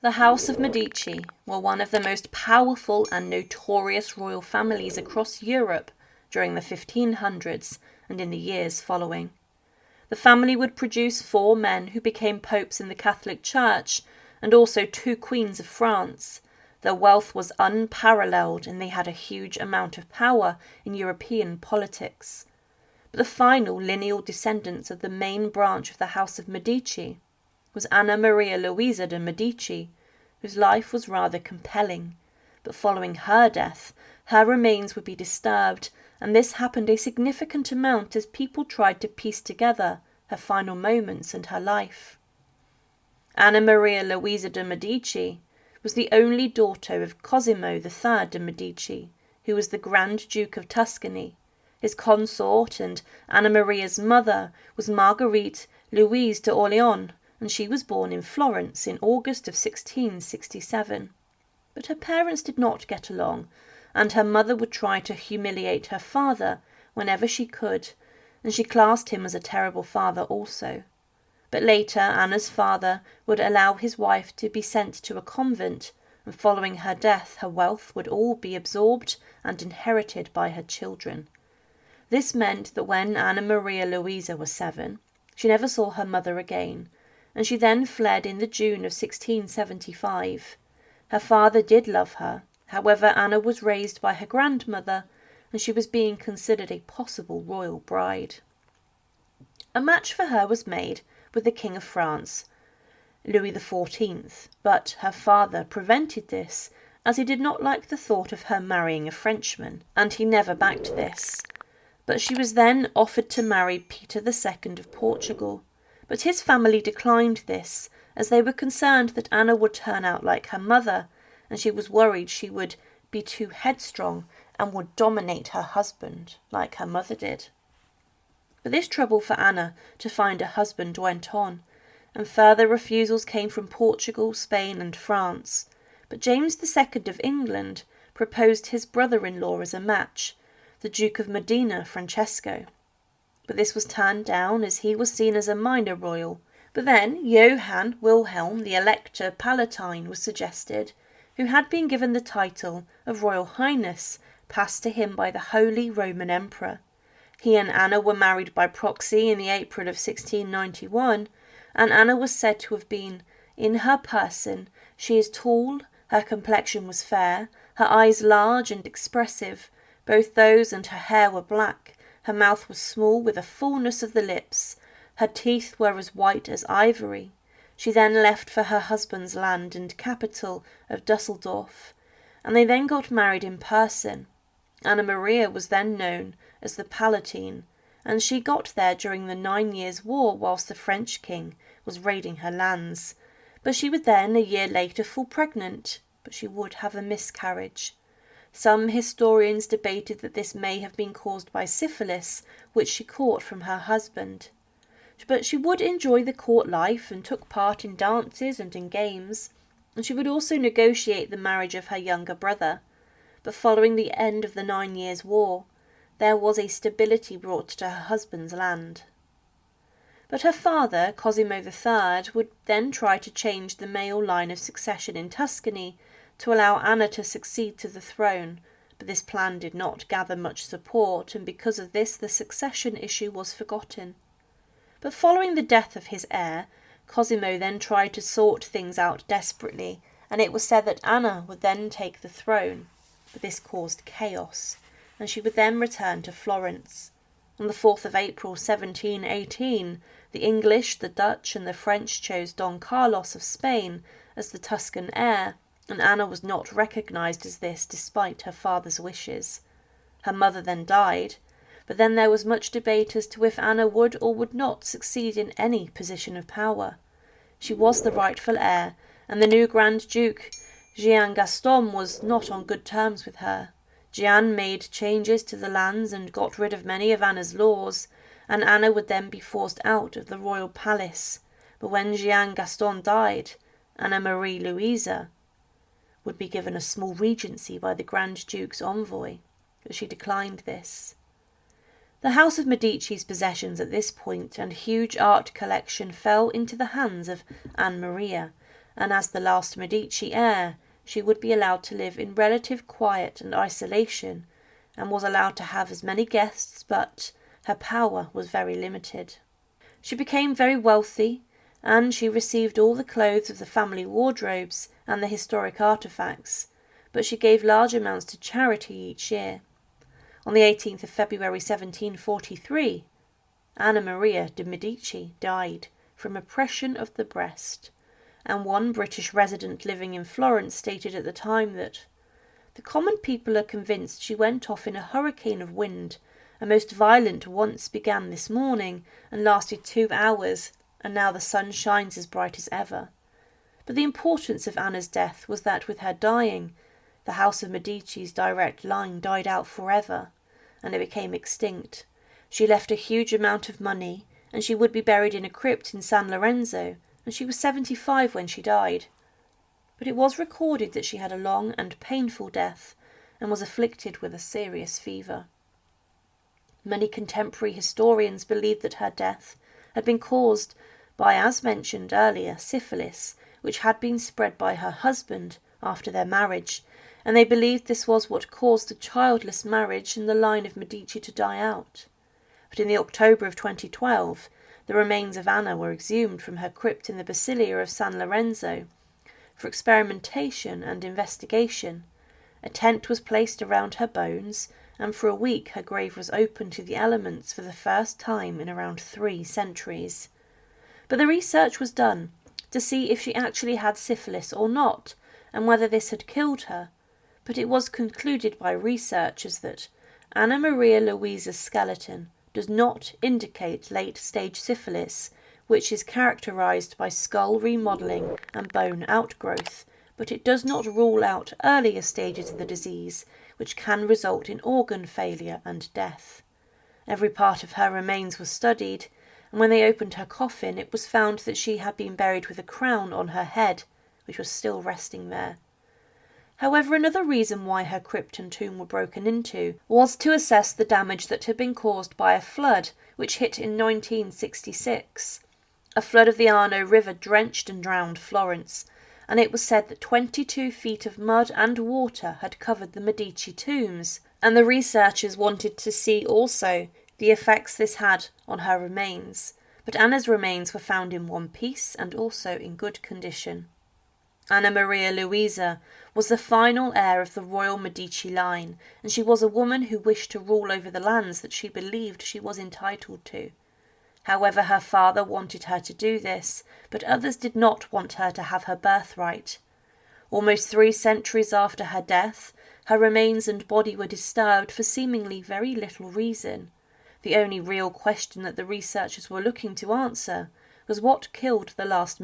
The House of Medici were one of the most powerful and notorious royal families across Europe during the 1500s and in the years following. The family would produce 4 men who became popes in the Catholic Church and also 2 queens of France. Their wealth was unparalleled and they had a huge amount of power in European politics. But the final lineal descendants of the main branch of the House of Medici was Anna Maria Luisa de Medici, whose life was rather compelling. But following her death, her remains would be disturbed, and this happened a significant amount as people tried to piece together her final moments and her life. Anna Maria Luisa de Medici was the only daughter of Cosimo III de Medici, who was the Grand Duke of Tuscany. His consort and Anna Maria's mother was Marguerite Louise de Orléans, and she was born in Florence in August of 1667. But her parents did not get along, and her mother would try to humiliate her father whenever she could, and she classed him as a terrible father also. But later Anna's father would allow his wife to be sent to a convent, and following her death her wealth would all be absorbed and inherited by her children. This meant that when Anna Maria Louisa was 7, she never saw her mother again, and she then fled in the June of 1675. Her father did love her, however Anna was raised by her grandmother, and she was being considered a possible royal bride. A match for her was made with the King of France, Louis XIV, but her father prevented this, as he did not like the thought of her marrying a Frenchman, and he never backed this. But she was then offered to marry Peter II of Portugal, but his family declined this, as they were concerned that Anna would turn out like her mother, and she was worried she would be too headstrong and would dominate her husband like her mother did. But this trouble for Anna to find a husband went on, and further refusals came from Portugal, Spain and France. But James II of England proposed his brother-in-law as a match, the Duke of Modena, Francesco. But this was turned down as he was seen as a minor royal. But then Johann Wilhelm, the Elector Palatine, was suggested, who had been given the title of Royal Highness passed to him by the Holy Roman Emperor. He and Anna were married by proxy in the April of 1691, and Anna was said to have been, in her person, she is tall, her complexion was fair, her eyes large and expressive, both those and her hair were black, her mouth was small with a fullness of the lips, her teeth were as white as ivory. She then left for her husband's land and capital of Dusseldorf, and they then got married in person. Anna Maria was then known as the Palatine, and she got there during the 9 Years' War whilst the French king was raiding her lands. But she would then, a year later, fall pregnant, but she would have a miscarriage. Some historians debated that this may have been caused by syphilis, which she caught from her husband. But she would enjoy the court life and took part in dances and in games, and she would also negotiate the marriage of her younger brother. But following the end of the 9 Years' War, there was a stability brought to her husband's land. But her father, Cosimo III, would then try to change the male line of succession in Tuscany to allow Anna to succeed to the throne, but this plan did not gather much support, and because of this the succession issue was forgotten. But following the death of his heir, Cosimo then tried to sort things out desperately, and it was said that Anna would then take the throne, but this caused chaos, and she would then return to Florence. On the 4th of April 1718, the English, the Dutch and the French chose Don Carlos of Spain as the Tuscan heir, and Anna was not recognised as this despite her father's wishes. Her mother then died, but then there was much debate as to if Anna would or would not succeed in any position of power. She was the rightful heir, and the new Grand Duke, Jean Gaston, was not on good terms with her. Jean made changes to the lands and got rid of many of Anna's laws, and Anna would then be forced out of the royal palace. But when Jean Gaston died, Anna Marie Louisa would be given a small regency by the Grand Duke's envoy, but she declined this. The House of Medici's possessions at this point and huge art collection fell into the hands of Anne Maria, and as the last Medici heir, she would be allowed to live in relative quiet and isolation, and was allowed to have as many guests, but her power was very limited. She became very wealthy, and she received all the clothes of the family wardrobes and the historic artefacts, but she gave large amounts to charity each year. On the 18th of February 1743, Anna Maria de' Medici died from oppression of the breast, and one British resident living in Florence stated at the time that the common people are convinced she went off in a hurricane of wind. A most violent once began this morning and lasted 2 hours, and now the sun shines as bright as ever. But the importance of Anna's death was that with her dying, the House of Medici's direct line died out forever, and it became extinct. She left a huge amount of money, and she would be buried in a crypt in San Lorenzo, and she was 75 when she died. But it was recorded that she had a long and painful death, and was afflicted with a serious fever. Many contemporary historians believe that her death had been caused by, as mentioned earlier, syphilis, which had been spread by her husband after their marriage, and they believed this was what caused the childless marriage and the line of Medici to die out. But in the October of 2012, the remains of Anna were exhumed from her crypt in the Basilica of San Lorenzo for experimentation and investigation. A tent was placed around her bones, and for a week her grave was open to the elements for the first time in around 3 centuries. But the research was done to see if she actually had syphilis or not, and whether this had killed her, but it was concluded by researchers that Anna Maria Luisa's skeleton does not indicate late-stage syphilis, which is characterized by skull remodeling and bone outgrowth, but it does not rule out earlier stages of the disease, which can result in organ failure and death. Every part of her remains was studied, and when they opened her coffin, it was found that she had been buried with a crown on her head, which was still resting there. However, another reason why her crypt and tomb were broken into was to assess the damage that had been caused by a flood which hit in 1966. A flood of the Arno River drenched and drowned Florence, and it was said that 22 feet of mud and water had covered the Medici tombs, and the researchers wanted to see also the effects this had on her remains. But Anna's remains were found in one piece and also in good condition. Anna Maria Luisa was the final heir of the royal Medici line, and she was a woman who wished to rule over the lands that she believed she was entitled to. However, her father wanted her to do this, but others did not want her to have her birthright. Almost 3 centuries after her death, her remains and body were disturbed for seemingly very little reason. The only real question that the researchers were looking to answer was what killed the last